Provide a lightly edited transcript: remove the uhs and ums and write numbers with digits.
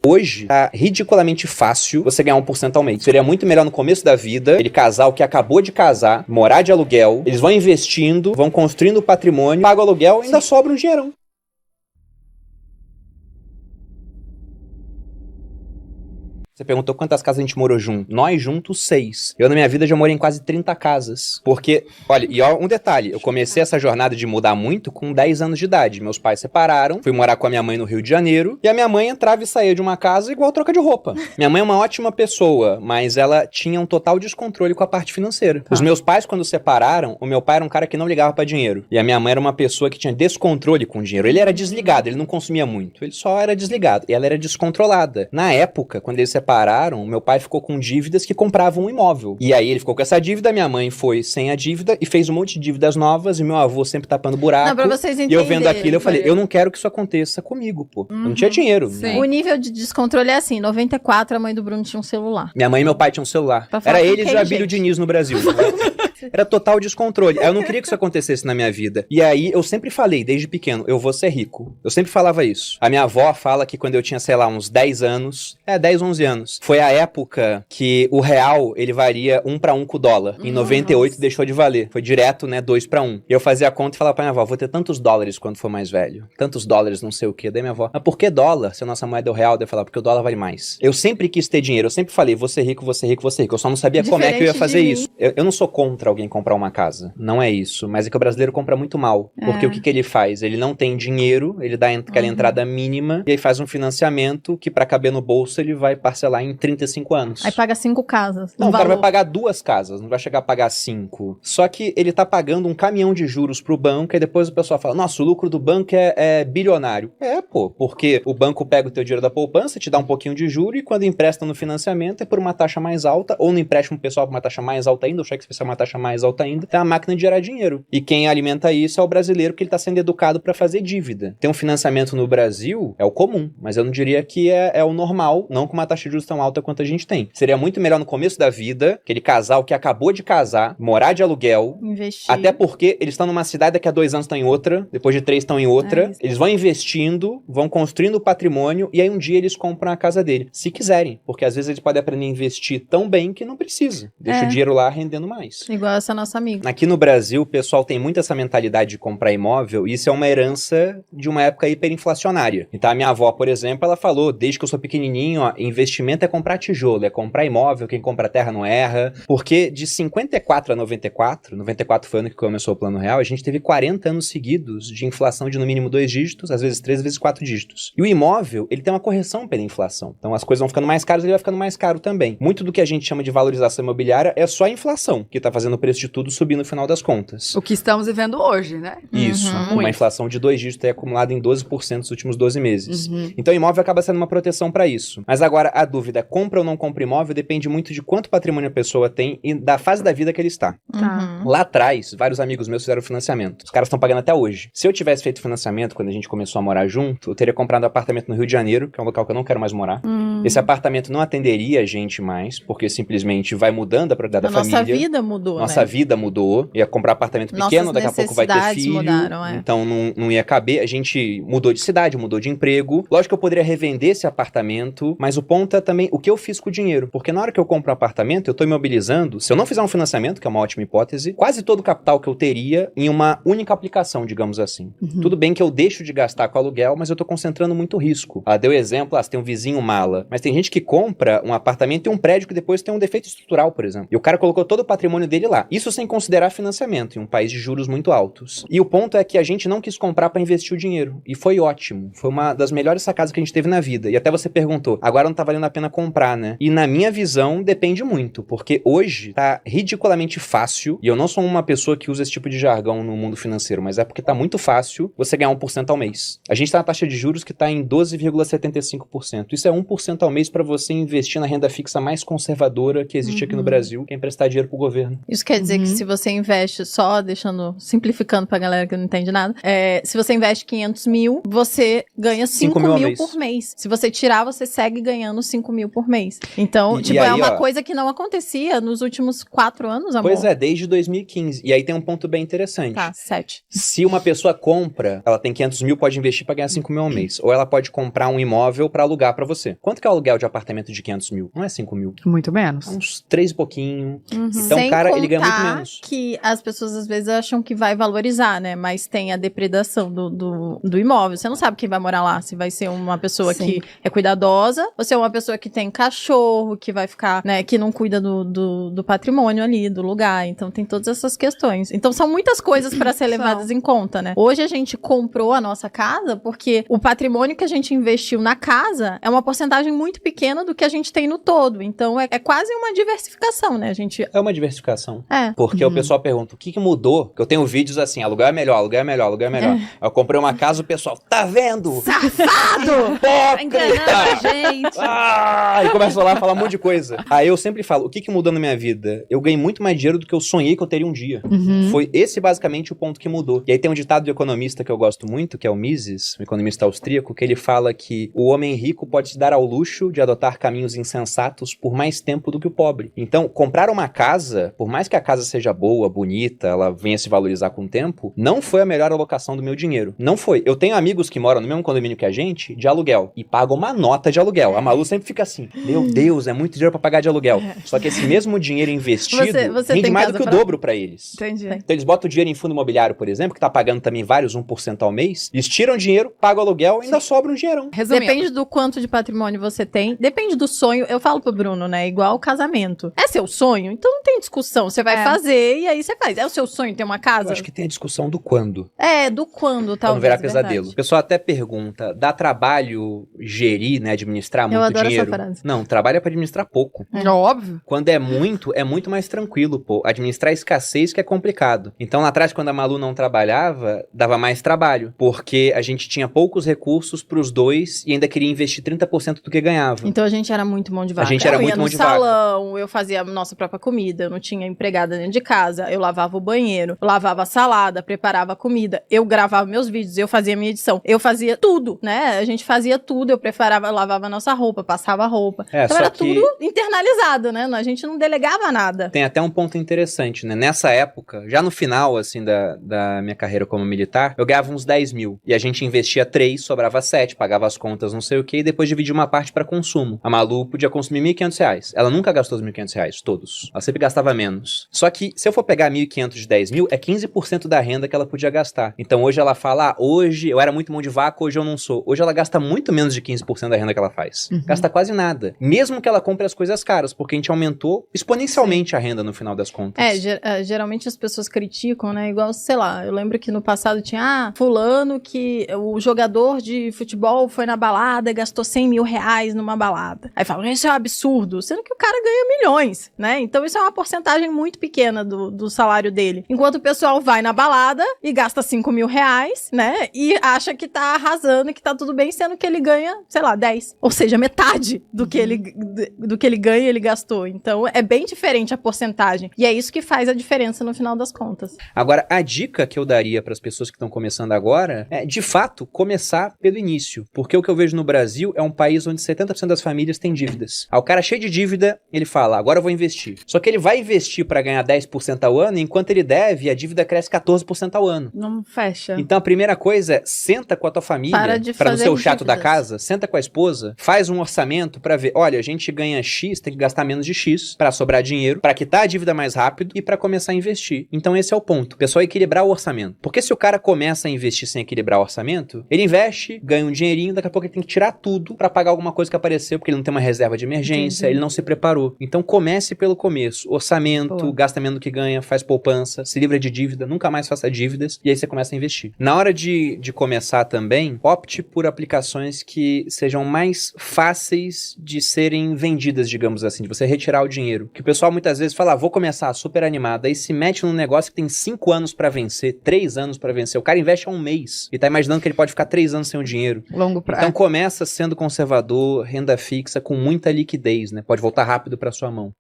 Hoje, tá ridiculamente fácil você ganhar 1% ao mês. Seria muito melhor no começo da vida, aquele casal que acabou de casar, morar de aluguel, eles vão investindo, vão construindo patrimônio, pagam aluguel e ainda sobra um dinheirão. Você perguntou quantas casas a gente morou junto. Nós juntos, 6. Eu, na minha vida, já morei em quase 30 casas. Porque, olha, e ó, um detalhe. Eu comecei essa jornada de mudar muito com 10 anos de idade. Meus pais separaram, fui morar com a minha mãe no Rio de Janeiro. E a minha mãe entrava e saía de uma casa igual troca de roupa. Minha mãe é uma ótima pessoa, mas ela tinha um total descontrole com a parte financeira. Os meus pais, quando separaram, o meu pai era um cara que não ligava pra dinheiro. E a minha mãe era uma pessoa que tinha descontrole com o dinheiro. Ele era desligado, ele não consumia muito. Ele só era desligado. E ela era descontrolada. Na época, quando eles separaram, meu pai ficou com dívidas que compravam um imóvel. E aí ele ficou com essa dívida, minha mãe foi sem a dívida e fez um monte de dívidas novas, e meu avô sempre tapando buraco. Não, pra vocês entenderem. E eu vendo aquilo, eu falei, eu não quero que isso aconteça comigo, pô. Eu não tinha dinheiro. O nível de descontrole é assim, 94, a mãe do Bruno tinha um celular. Minha mãe e meu pai tinham um celular. Era eles e o Abílio Diniz no Brasil. Era total descontrole. Eu não queria que isso acontecesse na minha vida. E aí, eu sempre falei, desde pequeno, eu vou ser rico. Eu sempre falava isso. A minha avó fala que quando eu tinha, sei lá, uns 10 anos, 10, 11 anos, foi a época que o real, ele varia 1 para 1 com o dólar. Em 98 deixou de valer. Foi direto, né, 2 para 1. E eu fazia a conta e falava pra minha avó, vou ter tantos dólares quando for mais velho. Tantos dólares, não sei o quê. Daí minha avó, mas por que dólar? Se a nossa moeda é o real, daí eu falava, porque o dólar vale mais. Eu sempre quis ter dinheiro. Eu sempre falei, vou ser rico, vou ser rico, vou ser rico. Eu só não sabia como é que eu ia fazer isso. Eu não sou contra alguém comprar uma casa. Não é isso. Mas é que o brasileiro compra muito mal. Porque o que ele faz? Ele não tem dinheiro, ele dá aquela entrada mínima e aí faz um financiamento que pra caber no bolso ele vai parcelar em 35 anos. Aí paga 5 casas. Não, o cara vai pagar 2 casas, não vai chegar a pagar 5. Só que ele tá pagando um caminhão de juros pro banco e depois o pessoal fala, nossa, o lucro do banco é bilionário. Pô, porque o banco pega o teu dinheiro da poupança, te dá um pouquinho de juro e quando empresta no financiamento é por uma taxa mais alta ou no empréstimo pessoal por uma taxa mais alta ainda, o cheque especial uma taxa mais alta ainda, tem a máquina de gerar dinheiro. E quem alimenta isso é o brasileiro, porque ele tá sendo educado pra fazer dívida. Ter um financiamento no Brasil é o comum, mas eu não diria que é o normal, não com uma taxa de juros tão alta quanto a gente tem. Seria muito melhor no começo da vida, aquele casal que acabou de casar, morar de aluguel, investir. Até porque eles estão numa cidade, daqui a 2 anos estão em outra, depois de 3 estão em outra, eles vão investindo, vão construindo patrimônio, e aí um dia eles compram a casa dele, se quiserem, porque às vezes eles podem aprender a investir tão bem que não precisa. Deixa o dinheiro lá rendendo mais. Igual essa nossa amiga. Aqui no Brasil, o pessoal tem muito essa mentalidade de comprar imóvel, e isso é uma herança de uma época hiperinflacionária. Então a minha avó, por exemplo, ela falou, desde que eu sou pequenininho, ó, investimento é comprar tijolo, é comprar imóvel, quem compra terra não erra, porque de 54 a 94 foi o ano que começou o Plano Real, a gente teve 40 anos seguidos de inflação de no mínimo 2 dígitos, às vezes 3, às vezes 4 dígitos. E o imóvel, ele tem uma correção pela inflação. Então as coisas vão ficando mais caras, ele vai ficando mais caro também. Muito do que a gente chama de valorização imobiliária é só a inflação, que tá fazendo o preço de tudo subir no final das contas. O que estamos vivendo hoje, né? Isso, uma inflação de 2 dígitos é acumulada em 12% nos últimos 12 meses. Então o imóvel acaba sendo uma proteção para isso. Mas agora a dúvida, compra ou não compra imóvel, depende muito de quanto patrimônio a pessoa tem e da fase da vida que ele está. Lá atrás, vários amigos meus fizeram financiamento. Os caras estão pagando até hoje. Se eu tivesse feito financiamento quando a gente começou a morar junto, eu teria comprado um apartamento no Rio de Janeiro, que é um local que eu não quero mais morar. Esse apartamento não atenderia a gente mais, porque simplesmente vai mudando a propriedade da família. Nossa vida mudou, Nossa vida mudou. Ia comprar apartamento pequeno, daqui a pouco vai ter filho. Mudaram, Então não ia caber. A gente mudou de cidade, mudou de emprego. Lógico que eu poderia revender esse apartamento, mas o ponto é também o que eu fiz com o dinheiro. Porque na hora que eu compro um apartamento, eu tô imobilizando. Se eu não fizer um financiamento, que é uma ótima hipótese, quase todo o capital que eu teria em uma única aplicação, digamos assim. Tudo bem que eu deixo de gastar com aluguel, mas eu tô concentrando muito risco. Deu exemplo, você tem um vizinho mala. Mas tem gente que compra um apartamento e um prédio que depois tem um defeito estrutural, por exemplo. E o cara colocou todo o patrimônio dele lá. Isso sem considerar financiamento, em um país de juros muito altos. E o ponto é que a gente não quis comprar pra investir o dinheiro. E foi ótimo. Foi uma das melhores sacadas que a gente teve na vida. E até você perguntou, agora não tá valendo a pena comprar, né? E na minha visão, depende muito. Porque hoje tá ridiculamente fácil, e eu não sou uma pessoa que usa esse tipo de jargão no mundo financeiro, mas é porque tá muito fácil você ganhar 1% ao mês. A gente tá na taxa de juros que tá em 12,75%. Isso é 1% 1% ao mês pra você investir na renda fixa mais conservadora que existe aqui no Brasil, que é emprestar dinheiro pro governo. Isso quer dizer que se você investe, só simplificando pra galera que não entende nada, se você investe 500 mil, você ganha 5 mil por mês. Se você tirar, você segue ganhando 5 mil por mês. Então, é uma coisa que não acontecia nos últimos 4 anos, amor. Pois é, desde 2015. E aí tem um ponto bem interessante. Tá, 7. Se uma pessoa compra, ela tem 500 mil, pode investir pra ganhar 5 mil ao mês. Ou ela pode comprar um imóvel pra alugar pra você. Quanto que é o aluguel de apartamento de 500 mil? Não é 5 mil. Muito menos. Uns 3 e pouquinho. Então, Sem cara, ele ganha muito menos. Que as pessoas às vezes acham que vai valorizar, né? Mas tem a depredação do imóvel. Você não sabe quem vai morar lá. Se vai ser uma pessoa que é cuidadosa, ou se é uma pessoa que tem cachorro, que vai ficar, né? Que não cuida do patrimônio ali, do lugar. Então tem todas essas questões. Então são muitas coisas para ser levadas em conta, né? Hoje a gente comprou a nossa casa porque o patrimônio que a gente investiu na casa é uma porcentagem muito pequena do que a gente tem no todo. Então é quase uma diversificação, né? É uma diversificação. É. Porque o pessoal pergunta, o que mudou? Que eu tenho vídeos assim, aluguel é melhor, aluguel é melhor, aluguel é melhor. Eu comprei uma casa, o pessoal, tá vendo? Safado! Tá enganando a gente. E começa lá a falar um monte de coisa. Aí eu sempre falo, o que mudou na minha vida? Eu ganhei muito mais dinheiro do que eu sonhei que eu teria um dia. Foi esse basicamente o ponto que mudou. E aí tem um ditado do economista que eu gosto muito, que é o Mises, um economista austríaco, que ele fala que o homem rico pode se dar ao luxo de adotar caminhos insensatos por mais tempo do que o pobre. Então, comprar uma casa, por mais que a casa seja boa, bonita, ela venha se valorizar com o tempo, não foi a melhor alocação do meu dinheiro. Não foi. Eu tenho amigos que moram no mesmo condomínio que a gente, de aluguel, e pagam uma nota de aluguel. A Malu sempre fica assim, meu Deus, é muito dinheiro pra pagar de aluguel. Só que esse mesmo dinheiro investido rende mais do que o dobro pra eles. Entendi. Então eles botam o dinheiro em fundo imobiliário, por exemplo, que tá pagando também vários 1% ao mês, eles tiram dinheiro, pagam o aluguel e ainda sobra um dinheirão. Resumindo. Depende do quanto de patrimônio você tem, depende do sonho. Eu falo pro Bruno, né, igual o casamento. É seu sonho? Então não tem discussão. Você vai fazer e aí você faz. É o seu sonho ter uma casa? Eu acho que tem a discussão do quando. Do quando, talvez. Pra não virar pesadelo. O pessoal até pergunta, dá trabalho gerir, né, administrar muito dinheiro? Eu adoro essa frase. Não, trabalho é pra administrar pouco. Óbvio. Quando é muito mais tranquilo, pô. Administrar escassez que é complicado. Então lá atrás, quando a Malu não trabalhava, dava mais trabalho. Porque a gente tinha poucos recursos pros dois e ainda queria investir 30% do que ganhava. Então a gente era muito mão de vaca. A gente era muito mão de vaca. Eu ia no salão, eu fazia a nossa própria comida, eu não tinha empregada dentro de casa, eu lavava o banheiro, eu lavava a salada, preparava a comida, eu gravava meus vídeos, eu fazia minha edição, eu fazia tudo, né? A gente fazia tudo, eu lavava a nossa roupa, passava a roupa. Então era tudo internalizado, né? A gente não delegava nada. Tem até um ponto interessante, né? Nessa época, já no final, assim, da minha carreira como militar, eu ganhava uns 10 mil. E a gente investia 3, sobrava 7, pagava as contas, não sei o que, e depois dividia uma parte pra consumo. A Malu podia consumir R$1.500. Ela nunca gastou os R$1.500, todos. Ela sempre gastava menos. Só que, se eu for pegar 1.500 de 10 mil, é 15% da renda que ela podia gastar. Então, hoje ela fala, hoje eu era muito mão de vaca, hoje eu não sou. Hoje ela gasta muito menos de 15% da renda que ela faz. Gasta quase nada. Mesmo que ela compre as coisas caras, porque a gente aumentou exponencialmente a renda no final das contas. Geralmente as pessoas criticam, né? Igual, sei lá, eu lembro que no passado tinha, fulano que o jogador de futebol foi na balada e gastou R$100 mil numa balada. Aí falam, isso é um absurdo, sendo que o cara ganha milhões, né? Então isso é uma porcentagem muito pequena do salário dele. Enquanto o pessoal vai na balada e gasta R$5 mil, né? E acha que tá arrasando e que tá tudo bem, sendo que ele ganha, sei lá, 10. Ou seja, metade do que ele ganha, ele gastou. Então é bem diferente a porcentagem. E é isso que faz a diferença no final das contas. Agora, a dica que eu daria para as pessoas que estão começando agora é, de fato, começar pelo início. Porque o que eu vejo no Brasil é um país onde 70% das famílias têm dívidas. O cara cheio de dívida, ele fala, agora eu vou investir. Só que ele vai investir para ganhar 10% ao ano, enquanto ele deve, a dívida cresce 14% ao ano. Não fecha. Então a primeira coisa é, senta com a tua família, para não ser o chato da casa, senta com a esposa, faz um orçamento para ver, olha, a gente ganha X, tem que gastar menos de X para sobrar dinheiro, para quitar a dívida mais rápido e para começar a investir. Então esse é o ponto. O pessoal equilibrar o orçamento. Porque se o cara começa a investir sem equilibrar o orçamento, ele investe, ganha um dinheirinho, daqui a pouco ele tem que tirar tudo para pagar alguma coisa que apareceu, porque ele não tem uma reserva de emergência, ele não se preparou. Então comece pelo começo. Orçamento, gasta menos do que ganha, faz poupança, se livra de dívida, nunca mais faça dívidas, e aí você começa a investir. Na hora de começar também, opte por aplicações que sejam mais fáceis de serem vendidas, digamos assim, de você retirar o dinheiro. Que o pessoal muitas vezes fala, vou começar super animado, aí se mete num negócio que tem 5 anos pra vencer, 3 anos pra vencer. O cara investe há um mês e tá imaginando que ele pode ficar 3 anos sem o dinheiro. Longo prazo. Então começa sendo conservador, falou renda fixa com muita liquidez, né? Pode voltar rápido para sua mão.